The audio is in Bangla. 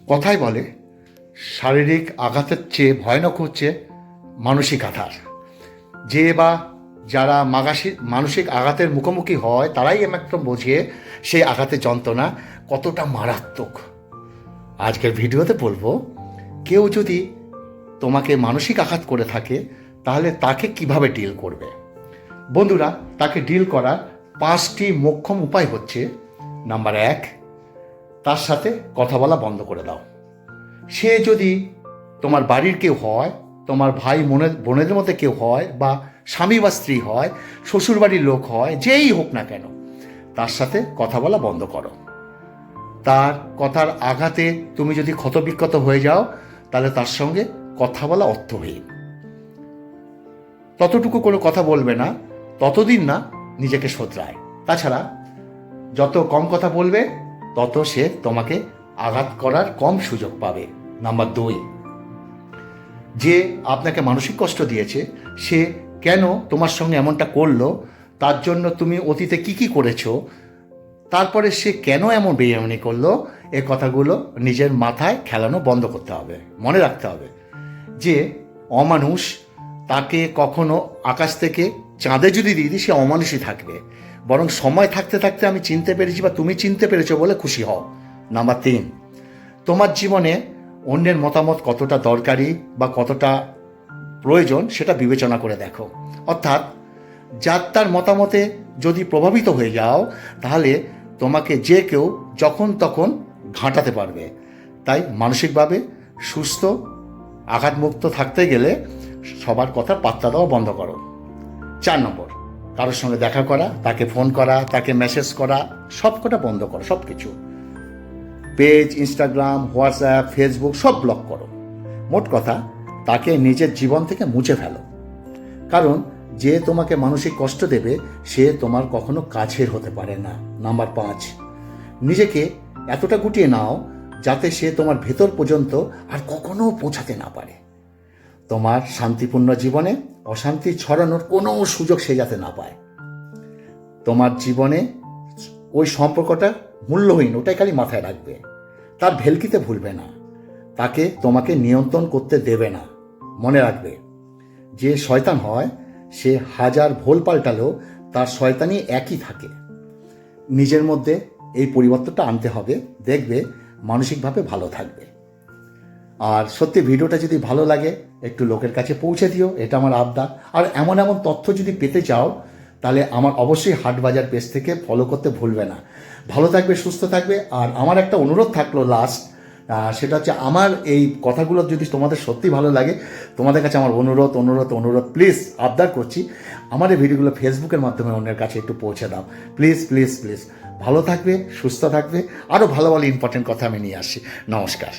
কথাই বলে শারীরিক আঘাতের চেয়ে ভয়ানক হচ্ছে মানসিক আঘাত। যে বা যারা মানসিক আঘাতের মুখোমুখি হয় তারাই একমাত্র বোঝে সেই আঘাতের যন্ত্রণা কতটা মারাত্মক। আজকের ভিডিওতে বলবো, কেউ যদি তোমাকে মানসিক আঘাত করে থাকে তাহলে তাকে কিভাবে ডিল করবে। বন্ধুরা, তাকে ডিল করার 5টি মোক্ষম উপায় হচ্ছে: নাম্বার 1, তার সাথে কথা বলা বন্ধ করে দাও। সে যদি তোমার বাড়ির কেউ হয়, তোমার ভাই বোনেদের মধ্যে কেউ হয়, বা স্বামী বা স্ত্রী হয়, শ্বশুরবাড়ির লোক হয়, যেই হোক না কেন, তার সাথে কথা বলা বন্ধ করো। তার কথার আঘাতে তুমি যদি ক্ষতবিক্ষত হয়ে যাও তাহলে তার সঙ্গে কথা বলা অর্থহীন। ততটুকু কোনো কথা বলবে না ততদিন না নিজেকে শোধরায়। তাছাড়া যত কম কথা বলবে তত সে তোমাকে আঘাত করার কম সুযোগ পাবে। নাম্বার 2, যে আপনাকে মানসিক কষ্ট দিয়েছে সে কেন তোমার সঙ্গে এমনটা করলো, তার জন্য তুমি অতীতে কি করেছো, তারপরে সে কেন এমন বেইমানি করলো, এ কথাগুলো নিজের মাথায় খেলানো বন্ধ করতে হবে। মনে রাখতে হবে যে অমানুষ, তাকে কখনো আকাশ থেকে চাঁদে যদি দিয়ে দিই সে অমানুষই থাকবে। বরং সময় থাকতে থাকতে আমি চিনতে পেরেছি বা তুমি চিনতে পেরেছো বলে খুশি হও। নাম্বার 3, তোমার জীবনে অন্যের মতামত কতটা দরকারি বা কতটা প্রয়োজন সেটা বিবেচনা করে দেখো। অর্থাৎ যার তার মতামতে যদি প্রভাবিত হয়ে যাও তাহলে তোমাকে যে কেউ যখন তখন ঘাঁটাতে পারবে। তাই মানসিকভাবে সুস্থ আঘাতমুক্ত থাকতে গেলে সবার কথা পাত্তা দেওয়া বন্ধ করো। 4 নম্বর, কারোর সঙ্গে দেখা করা, তাকে ফোন করা, তাকে মেসেজ করা, সব কটা বন্ধ করো। সব কিছু, পেজ, ইনস্টাগ্রাম, হোয়াটসঅ্যাপ, ফেসবুক সব ব্লক করো। মোট কথা, তাকে নিজের জীবন থেকে মুছে ফেলো। কারণ যে তোমাকে মানসিক কষ্ট দেবে সে তোমার কখনো কাছের হতে পারে না। নাম্বার 5, নিজেকে এতটা গুটিয়ে নাও যাতে সে তোমার ভেতর পর্যন্ত আর কখনো পৌঁছাতে না পারে। তোমার শান্তিপূর্ণ জীবনে অশান্তি ছড়ানোর কোনো সুযোগ সে যাতে না পায়। তোমার জীবনে ওই সম্পর্কটা মূল্যহীন, ওটাই খালি মাথায় রাখবে। তার ভেলকিতে ভুলবে না, তাকে তোমাকে নিয়ন্ত্রণ করতে দেবে না। মনে রাখবে, যে শয়তান হয় সে হাজার ভোল পাল্টালেও তার শয়তানি একই থাকে। নিজের মধ্যে এই পরিবর্তনটা আনতে হবে, দেখবে মানসিকভাবে ভালো থাকবে। আর সত্যি ভিডিওটা যদি ভালো লাগে একটু লোকের কাছে পৌঁছে দিও, এটা আমার আবদার। আর এমন এমন তথ্য যদি পেতে চাও তাহলে আমার অবশ্যই হাটবাজার পেজ থেকে ফলো করতে ভুলবে না। ভালো থাকবে, সুস্থ থাকবে। আর আমার একটা অনুরোধ থাকলো লাস্ট, সেটা হচ্ছে আমার এই কথাগুলো যদি তোমাদের সত্যি ভালো লাগে, তোমাদের কাছে আমার অনুরোধ প্লিজ আবদার করছি, আমার এই ভিডিওগুলো ফেসবুকের মাধ্যমে অন্যের কাছে একটু পৌঁছে দাও প্লিজ প্লিজ প্লিজ। ভালো থাকবে, সুস্থ থাকবে, আরও ভালো ভালো ইম্পর্টেন্ট কথা আমি নিয়ে আসছি। নমস্কার।